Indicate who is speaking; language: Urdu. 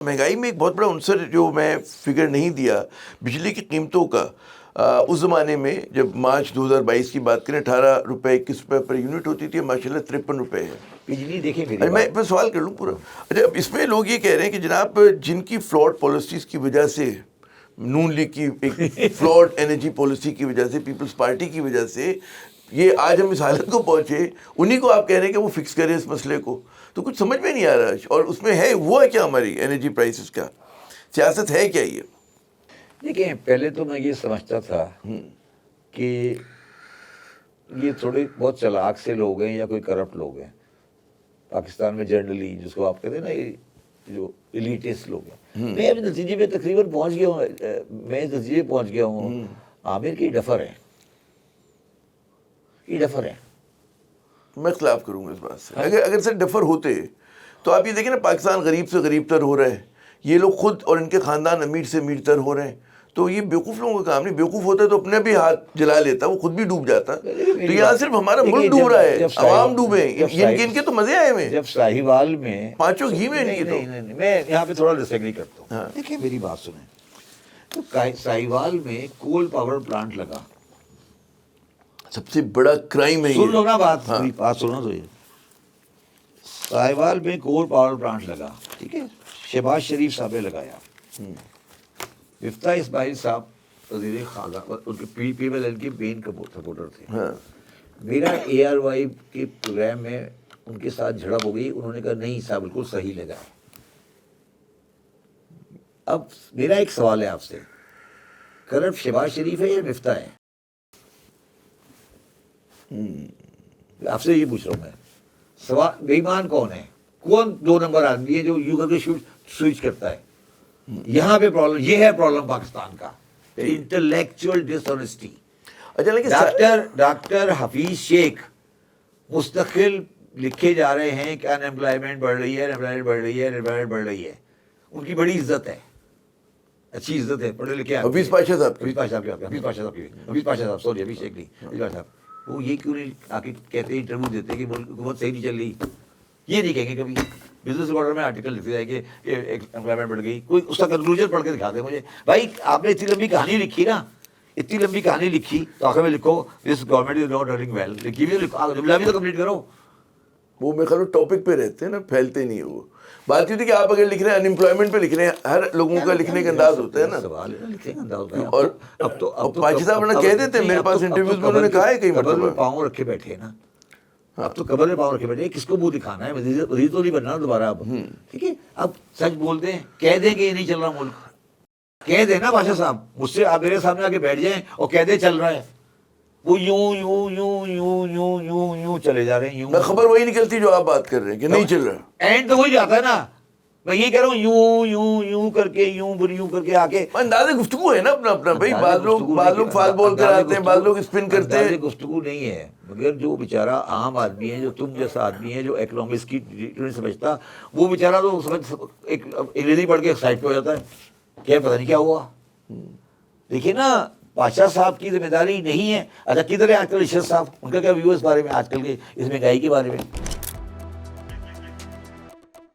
Speaker 1: مہنگائی میں ایک بہت بڑا عنصر جو میں فگر نہیں دیا بجلی کی قیمتوں کا، اس زمانے میں جب مارچ 2022 کی بات کریں 18 روپے 21 روپے پر یونٹ ہوتی تھی، ماشاءاللہ 53 روپے ہے
Speaker 2: بجلی. دیکھیں میری
Speaker 1: میں سوال کر لوں پورا. اچھا، اب اس میں لوگ یہ کہہ رہے ہیں کہ جناب جن کی فلاڈ پالیسیز کی وجہ سے، نون لیگ کی ایک فلاڈ انرجی پالیسی کی وجہ سے، پیپلز پارٹی کی وجہ سے یہ آج ہم اس حالت کو پہنچے، انہی کو آپ کہہ رہے ہیں کہ وہ فکس کریں اس مسئلے کو. تو کچھ سمجھ میں نہیں آ رہا. اور اس میں ہے وہ ہے کیا ہماری انرجی پرائسز کا سیاست ہے کیا یہ؟
Speaker 2: دیکھیں، پہلے تو میں یہ سمجھتا تھا کہ یہ تھوڑے بہت چلاک سے لوگ ہیں یا کوئی کرپٹ لوگ ہیں پاکستان میں جنرلی، جس کو آپ کہتے ہیں نا یہ جو ایلیٹسٹ لوگ ہیں. میں ابھی نتیجے میں تقریباً پہنچ گیا ہوں. میں اس نتیجے پہنچ گیا ہوں عامر کی ڈفر ہے، یہ ڈفر ہے.
Speaker 1: میں اختلاف کروں گا اس بات سے. اگر سر ڈفر ہوتے تو آپ یہ دیکھیں نا، پاکستان غریب سے غریب تر ہو رہا ہے، یہ لوگ خود اور ان کے خاندان امیر سے امیر تر ہو رہے ہیں. تو یہ بیوقوف لوگوں کا کام نہیں. بیوقوف ہوتا ہے تو اپنے بھی ہاتھ جلا لیتا، وہ خود بھی ڈوب جاتا. تو یہاں صرف ہمارا ملک ڈوب رہا ہے، عوام ڈوبے. ان کے تو مزے آئے ہوئے.
Speaker 2: جب ساہیوال میں
Speaker 1: پانچوں گھی میں ان کی. تو
Speaker 2: میں یہاں پہ تھوڑا ڈس ایگری کرتا ہوں. دیکھیں میری بات سنیں، تو ساہیوال میں کول پاور پلانٹ لگا،
Speaker 1: سب سے بڑا کرائم ہے.
Speaker 2: سن لو نا بات سنو تو. یہ ساہیوال میں کول پاور پلانٹ لگا، ٹھیک ہے، شہباز شریف صاحب نے لگایا. مفتاح اسماعیل صاحب وزیر خارجہ ان کے پی ایل ایل کے مین سپورٹر تھے. میرا اے آر وائی کے پروگرام میں ان کے ساتھ جھڑپ ہو گئی. انہوں نے کہا نہیں صاحب بالکل صحیح لگا. اب میرا ایک سوال ہے آپ سے، کرپٹ شہباز شریف ہے یا مفتاح ہے؟ آپ سے یہ پوچھ رہا ہوں میں. سوال بے ایمان کون ہے؟ کون دو نمبر آدمی ہے جو یوں کر کے سوئچ کرتا ہے؟ یہاں پہ پرابلم یہ ہے، پرابلم پاکستان کا انٹلیکچوئل ڈس آنیسٹی. ڈاکٹر حفیظ شیخ مستقل لکھے جا رہے ہیں کہ ان امپلائمنٹ بڑھ رہی ہے، انمپلائمنٹ بڑھ رہی ہے، انمپلائمنٹ بڑھ رہی ہے. ان کی بڑی عزت ہے، اچھی عزت ہے، پڑھے لکھے.
Speaker 1: حفیظ پاشا صاحب،
Speaker 2: حفیظ پاشا صاحب سوری، حفیظ شیخ نہیں، حفیظ پاشا صاحب. وہ یہ کیوں نہیں آ کے کہتے ہیں، انٹرویو دیتے کہ حکومت صحیح نہیں چل رہی؟ یہ نہیں کہیں گے کبھی. بزنس ریکارڈر میں آرٹیکل لکھ دیا کہ امپلائمنٹ بڑھ گئی. کوئی اس کا کنکلوژن پڑھ کے دکھا دے مجھے. بھائی آپ نے اتنی لمبی کہانی لکھی نا، اتنی لمبی کہانی لکھی تو آخر میں لکھو this government is not running well. لکھی بھی جملہ بھی تو کمپلیٹ کرو.
Speaker 1: وہ میں خیال ٹاپک پہ رہتے ہیں نا، پھیلتے نہیں. وہ بات یہ تھی کہ آپ اگر لکھ رہے ہیں ان امپلائمنٹ پہ لکھ رہے ہیں، ہر لوگوں کا لکھنے کا انداز ہوتا ہے نا.
Speaker 2: سوال ہے نا، لکھنے کا انداز ہوتا ہے.
Speaker 1: اور اب پاچی صاحب نے کہہ دیتے ہیں، میرے پاس انٹرویوز میں انہوں نے کہا ہے کئی مرتبہ
Speaker 2: پاؤں رکھے بیٹھے نا. اب تو قبر میں پاؤں رکھے بیٹھے، کس کو منہ دکھانا ہے؟ وزیر تو نہیں بننا دوبارہ اب. ٹھیک ہے، اب سچ بولتے ہیں، کہہ دیں کہ یہ نہیں چل رہا ملک. کہہ دیں نا بادشاہ صاحب، مجھ سے آپ میرے سامنے آ کے بیٹھ جائیں اور کہہ دیں چل رہا ہے. وہ یوں یوں یوں یوں یوں یوں یوں چلے جا رہے ہیں. یوں
Speaker 1: خبر وہی نکلتی جو آپ بات کر رہے ہیں کہ نہیں چل رہا.
Speaker 2: اینڈ تو وہی جاتا ہے نا. میں یہ کہہ رہا ہوں یوں یوں یوں کر کے یوں کر کے آ کے
Speaker 1: انداز گفتگو ہے نا اپنا اپنا. بھائی بعض لوگ فال بول کر آتے ہیں، بعض لوگ اسپن کرتے ہیں.
Speaker 2: گفتگو نہیں ہے، مگر جو بیچارہ عام آدمی ہے، جو تم جیسا آدمی ہے، جو اکنامکس کی نہیں سمجھتا، وہ بیچارہ تو ایک انگریزی پڑھ کے سائڈ پہ ہو جاتا ہے. کیا پتہ نہیں کیا ہوا. دیکھیے نا، پاشا صاحب کی ذمہ داری نہیں ہے. اچھا کدھر ہے آج کل ارشد صاحب؟ ان کا کیا ویو ہے اس بارے میں، آج کل کے اس مہنگائی کے بارے میں؟